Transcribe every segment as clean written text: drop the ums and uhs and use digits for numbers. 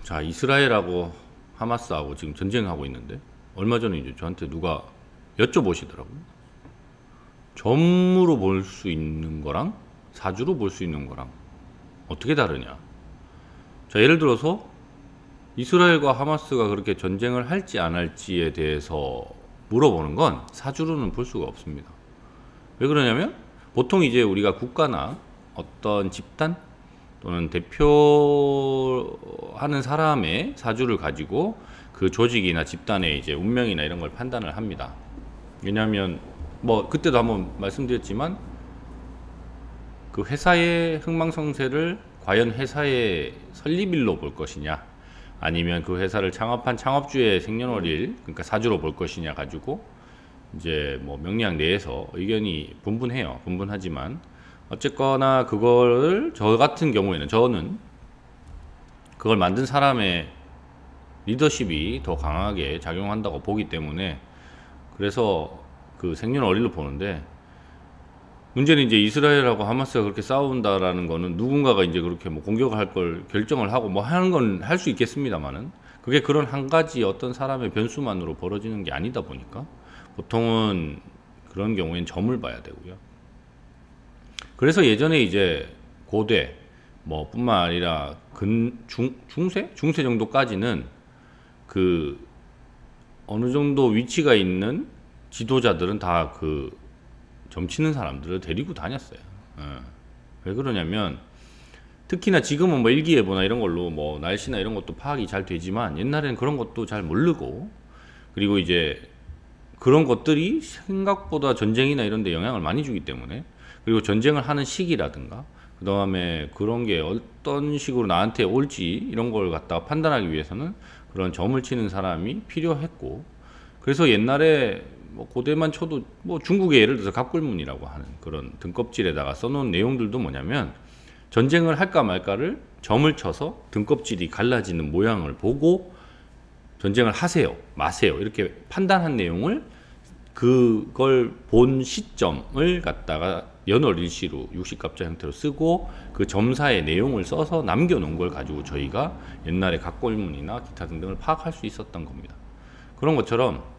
자, 이스라엘하고 하마스하고 지금 전쟁하고 있는데 얼마 전에 이제 저한테 누가 여쭤보시더라고요. 점으로 볼 수 있는 거랑 사주로 볼 수 있는 거랑 어떻게 다르냐. 자, 예를 들어서 이스라엘과 하마스가 그렇게 전쟁을 할지 안 할지에 대해서 물어보는 건 사주로는 볼 수가 없습니다. 왜 그러냐면 보통 이제 우리가 국가나 어떤 집단 또는 대표하는 사람의 사주를 가지고 그 조직이나 집단의 이제 운명이나 이런 걸 판단을 합니다. 왜냐하면 뭐 그때도 한번 말씀드렸지만 그 회사의 흥망성쇠를 과연 회사의 설립일로 볼 것이냐, 아니면 그 회사를 창업한 창업주의 생년월일, 그러니까 사주로 볼 것이냐 가지고 이제 뭐 명리학 내에서 의견이 분분해요. 분분하지만 어쨌거나 그걸 저 같은 경우에는 저는 그걸 만든 사람의 리더십이 더 강하게 작용한다고 보기 때문에 그래서 그 생년월일로 보는데, 문제는 이제 이스라엘하고 하마스가 그렇게 싸운다라는 거는 누군가가 이제 그렇게 뭐 공격할 걸 결정을 하고 뭐 하는 건 할 수 있겠습니다만은 그게 그런 한 가지 어떤 사람의 변수만으로 벌어지는 게 아니다 보니까 보통은 그런 경우엔 점을 봐야 되고요. 그래서 예전에 이제 고대 뭐 뿐만 아니라 중세 정도까지는 그 어느 정도 위치가 있는 지도자들은 다 그 점치는 사람들을 데리고 다녔어요. 왜 그러냐면 특히나 지금은 뭐 일기예보나 이런 걸로 뭐 날씨나 이런 것도 파악이 잘 되지만 옛날에는 그런 것도 잘 모르고, 그리고 이제 그런 것들이 생각보다 전쟁이나 이런 데 영향을 많이 주기 때문에, 그리고 전쟁을 하는 시기라든가 그 다음에 그런 게 어떤 식으로 나한테 올지 이런 걸 갖다가 판단하기 위해서는 그런 점을 치는 사람이 필요했고, 그래서 옛날에 뭐 고대만 쳐도 뭐 중국의 예를 들어서 갑굴문이라고 하는 그런 등껍질에다가 써놓은 내용들도 뭐냐면 전쟁을 할까 말까를 점을 쳐서 등껍질이 갈라지는 모양을 보고 전쟁을 하세요 마세요 이렇게 판단한 내용을, 그걸 본 시점을 갖다가 연월일시로 육식갑자 형태로 쓰고 그 점사의 내용을 써서 남겨놓은 걸 가지고 저희가 옛날에 갑골문이나 기타 등등을 파악할 수 있었던 겁니다. 그런 것처럼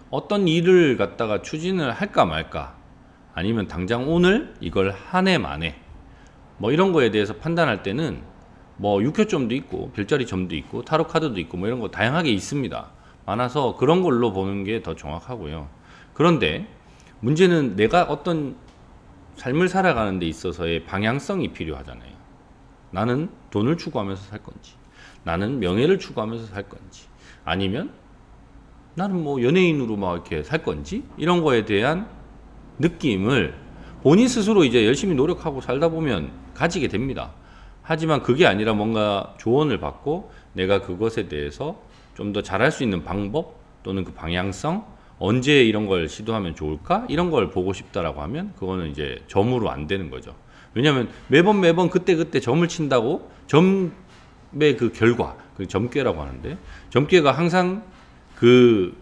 어떤 일을 갖다가 추진을 할까 말까, 아니면 당장 오늘 이걸 한 해 만에 뭐 이런 거에 대해서 판단할 때는 뭐 육효점도 있고 별자리 점도 있고 타로 카드도 있고 뭐 이런 거 다양하게 있습니다. 많아서 그런 걸로 보는 게 더 정확하고요. 그런데 문제는 내가 어떤 삶을 살아가는 데 있어서의 방향성이 필요하잖아요. 나는 돈을 추구하면서 살 건지, 나는 명예를 추구하면서 살 건지, 아니면 나는 뭐 연예인으로 막 이렇게 살 건지, 이런 거에 대한 느낌을 본인 스스로 이제 열심히 노력하고 살다 보면 가지게 됩니다. 하지만 그게 아니라 뭔가 조언을 받고 내가 그것에 대해서 좀 더 잘할 수 있는 방법 또는 그 방향성, 언제 이런 걸 시도하면 좋을까, 이런 걸 보고 싶다라고 하면 그거는 이제 점으로 안 되는 거죠. 왜냐하면 매번 그때 점을 친다고 점의 그 결과, 그 점괘라고 하는데, 점괘가 항상 그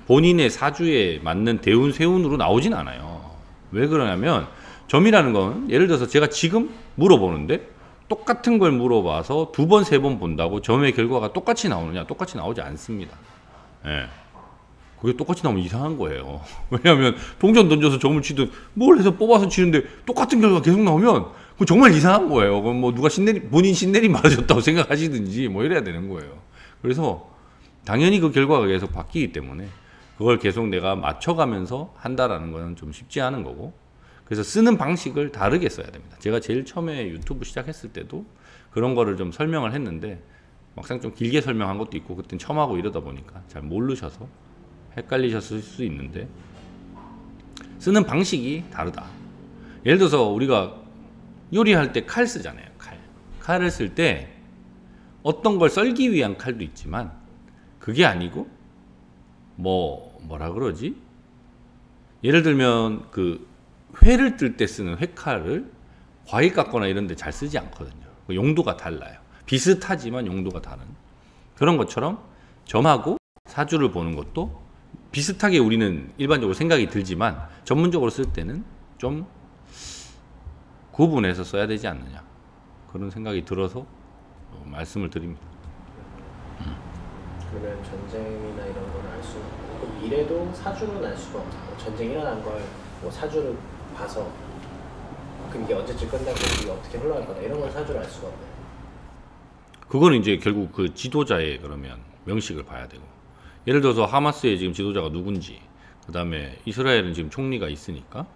본인의 사주에 맞는 대운 세운으로 나오진 않아요. 왜 그러냐면 점이라는 건 예를 들어서 제가 지금 물어보는데 똑같은 걸 물어봐서 두 번, 세 번 본다고 점의 결과가 똑같이 나오느냐? 똑같이 나오지 않습니다. 예. 그게 똑같이 나오면 이상한 거예요. 왜냐하면 동전 던져서 점을 치든 뭘 해서 뽑아서 치는데 똑같은 결과가 계속 나오면 그건 정말 이상한 거예요. 그럼 뭐 누가 본인 신내림 맞아줬다고 생각하시든지 뭐 이래야 되는 거예요. 그래서 당연히 그 결과가 계속 바뀌기 때문에 그걸 계속 내가 맞춰가면서 한다라는 건 좀 쉽지 않은 거고, 그래서 쓰는 방식을 다르게 써야 됩니다. 제가 제일 처음에 유튜브 시작했을 때도 그런 거를 좀 설명을 했는데 막상 좀 길게 설명한 것도 있고 그땐 처음 하고 이러다 보니까 잘 모르셔서 헷갈리셨을 수 있는데, 쓰는 방식이 다르다. 예를 들어서 우리가 요리할 때 칼 쓰잖아요. 칼을 쓸 때 어떤 걸 썰기 위한 칼도 있지만 그게 아니고 뭐라 그러지? 예를 들면 그 회를 뜰 때 쓰는 회칼을 과일 깎거나 이런 데 잘 쓰지 않거든요. 용도가 달라요. 비슷하지만 용도가 다른 그런 것처럼 점하고 사주를 보는 것도 비슷하게 우리는 일반적으로 생각이 들지만 전문적으로 쓸 때는 좀 구분해서 써야 되지 않느냐, 그런 생각이 들어서 말씀을 드립니다. 그러면 전쟁이나 이런 걸 알 수 없고 미래도 사주는 알 수가 없고 전쟁이 일어난 걸 뭐 사주를 봐서 그럼 이게 언제쯤 끝나고 이게 어떻게 흘러갈 거다 이런 걸 사주를 알 수가 없나요? 그거는 이제 결국 그 지도자의 그러면 명식을 봐야 되고, 예를 들어서 하마스의 지금 지도자가 누군지, 그 다음에 이스라엘은 지금 총리가 있으니까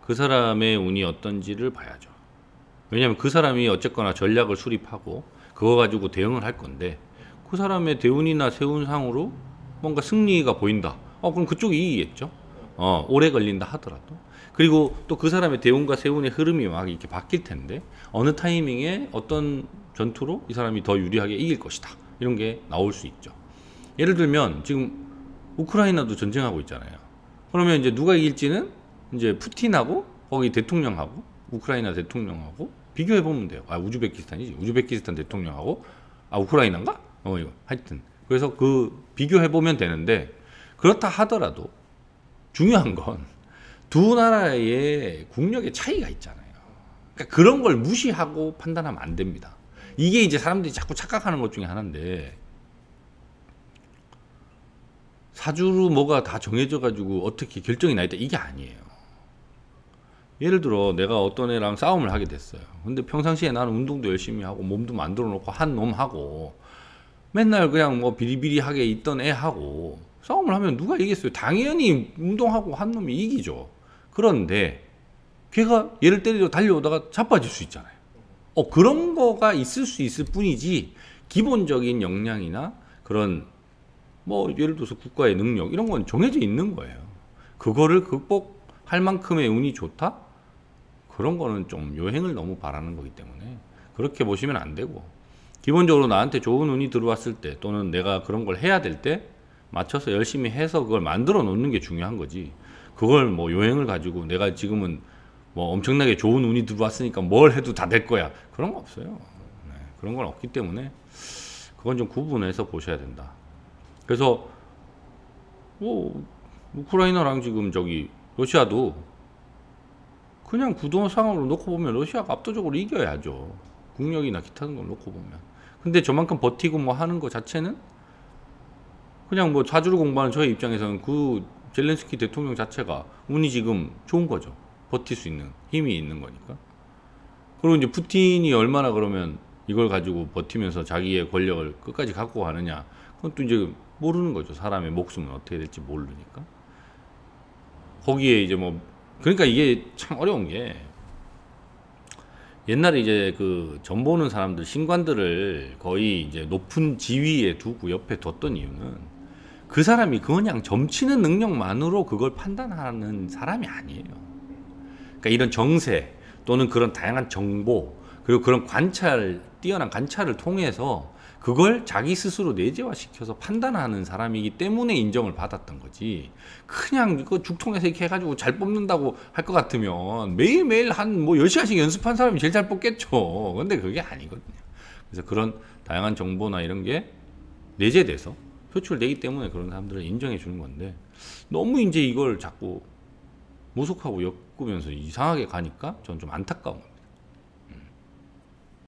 그 사람의 운이 어떤지를 봐야죠. 왜냐하면 그 사람이 어쨌거나 전략을 수립하고 그거 가지고 대응을 할 건데, 그 사람의 대운이나 세운상으로 뭔가 승리가 보인다. 그럼 그쪽이 이기겠죠. 오래 걸린다 하더라도. 그리고 또 그 사람의 대운과 세운의 흐름이 막 이렇게 바뀔 텐데, 어느 타이밍에 어떤 전투로 이 사람이 더 유리하게 이길 것이다. 이런 게 나올 수 있죠. 예를 들면 지금 우크라이나도 전쟁하고 있잖아요. 그러면 이제 누가 이길지는 이제 푸틴하고 거기 대통령하고 우크라이나 대통령하고 비교해 보면 돼요. 우즈베키스탄이지. 우즈베키스탄 대통령하고 우크라이나인가? 이거 하여튼 그래서 그 비교해 보면 되는데, 그렇다 하더라도 중요한 건 두 나라의 국력의 차이가 있잖아요. 그러니까 그런 걸 무시하고 판단하면 안 됩니다. 이게 이제 사람들이 자꾸 착각하는 것 중에 하나인데, 사주로 뭐가 다 정해져 가지고 어떻게 결정이 나 있다 이게 아니에요. 예를 들어 내가 어떤 애랑 싸움을 하게 됐어요. 근데 평상시에 나는 운동도 열심히 하고 몸도 만들어 놓고 한 놈하고 맨날 그냥 뭐 비리비리하게 있던 애하고 싸움을 하면 누가 이기겠어요? 당연히 운동하고 한 놈이 이기죠. 그런데 걔가 얘를 때리러 달려오다가 자빠질 수 있잖아요. 그런 거가 있을 수 있을 뿐이지, 기본적인 역량이나 그런 뭐 예를 들어서 국가의 능력 이런 건 정해져 있는 거예요. 그거를 극복할 만큼의 운이 좋다? 그런 거는 좀 요행을 너무 바라는 거기 때문에 그렇게 보시면 안 되고, 기본적으로 나한테 좋은 운이 들어왔을 때 또는 내가 그런 걸 해야 될 때 맞춰서 열심히 해서 그걸 만들어 놓는 게 중요한 거지, 그걸 뭐 요행을 가지고 내가 지금은 뭐 엄청나게 좋은 운이 들어왔으니까 뭘 해도 다 될 거야, 그런 거 없어요. 네, 그런 건 없기 때문에 그건 좀 구분해서 보셔야 된다. 그래서 뭐 우크라이나랑 지금 저기 러시아도 그냥 구도 상황으로 놓고 보면 러시아가 압도적으로 이겨야죠. 국력이나 기타는 걸 놓고 보면. 근데 저만큼 버티고 뭐 하는 거 자체는 그냥 뭐 사주를 공부하는 저의 입장에서는 그 젤렌스키 대통령 자체가 운이 지금 좋은 거죠. 버틸 수 있는 힘이 있는 거니까. 그리고 이제 푸틴이 얼마나 그러면 이걸 가지고 버티면서 자기의 권력을 끝까지 갖고 가느냐, 그건 또 이제 모르는 거죠. 사람의 목숨은 어떻게 될지 모르니까. 거기에 이제 뭐 그러니까 이게 참 어려운 게, 옛날에 이제 그 점 보는 사람들, 신관들을 거의 이제 높은 지위에 두고 옆에 뒀던 이유는 그 사람이 그냥 점치는 능력만으로 그걸 판단하는 사람이 아니에요. 그러니까 이런 정세 또는 그런 다양한 정보, 그리고 그런 관찰, 뛰어난 관찰을 통해서 그걸 자기 스스로 내재화시켜서 판단하는 사람이기 때문에 인정을 받았던 거지, 그냥 이거 죽통에서 이렇게 해가지고 잘 뽑는다고 할 것 같으면 매일매일 한 뭐 10시간씩 연습한 사람이 제일 잘 뽑겠죠. 근데 그게 아니거든요. 그래서 그런 다양한 정보나 이런 게 내재돼서 표출되기 때문에 그런 사람들을 인정해 주는 건데, 너무 이제 이걸 자꾸 무속하고 엮으면서 이상하게 가니까 저는 좀 안타까운 겁니다.